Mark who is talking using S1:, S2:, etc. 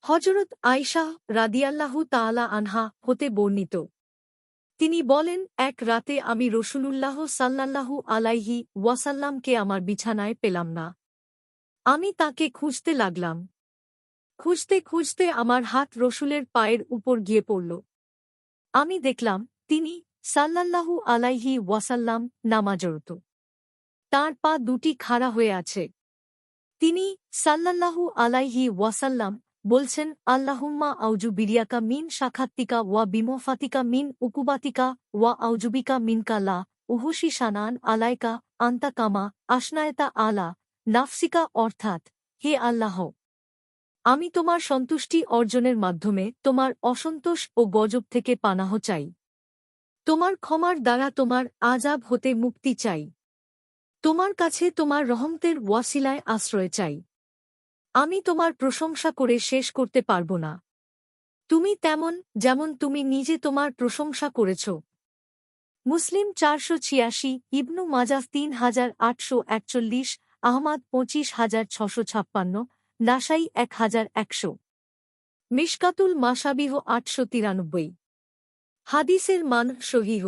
S1: হযরত আয়েশা রাদিয়াল্লাহু তাআলা আনহা হতে বর্ণিত, তিনি বলেন, এক রাতে আমি রাসূলুল্লাহ সাল্লাল্লাহু আলাইহি ওয়াসাল্লামকে আমার বিছানায় পেলাম না। আমি তাকে খুঁজতে লাগলাম। খুঁজতে খুঁজতে আমার হাত রসূলের পায়ের উপর গিয়ে পড়ল। আমি দেখলাম তিনি সাল্লাল্লাহু আলাইহি ওয়াসাল্লাম নামাজরত। তাঁর পা দুটি খাড়া হয়ে আছে। তিনি সাল্লাল্লাহু আলাইহি ওয়াসাল্লাম বলছেন, আল্লাহুম্মা আউযু বিরিয়াকা মিন শাখাত্তিকা ওয়া বিমফাতিকা মিন উকুবাতিকা ওয়া আউযুবিকা মিনকা লা উহসি শানান আলাইকা আন্তা কামা আশনায়তা আলা নাফসিকা, অর্থাৎ, হে আল্লাহ, আমি তোমার সন্তুষ্টি অর্জনের মাধ্যমে তোমার অসন্তোষ ও গজব থেকে পানাহ চাই। তোমার ক্ষমার দ্বারা তোমার আযাব হতে মুক্তি চাই। তোমার কাছে তোমার রহমতের ওয়াসিলায় আশ্রয় চাই। আমি তোমার প্রশংসা করে শেষ করতে পারব না। তুমি তেমন যেমন তুমি নিজে তোমার প্রশংসা করেছ। মুসলিম ৪৮৬, ইবনু মাজাহ ৩৮৪১, আহমাদ ২৫৬৫৬, নাসাই ১১০০। মিশকাতুল মাশাবিহ ৮৯৩। হাদিসের মান সহিহ।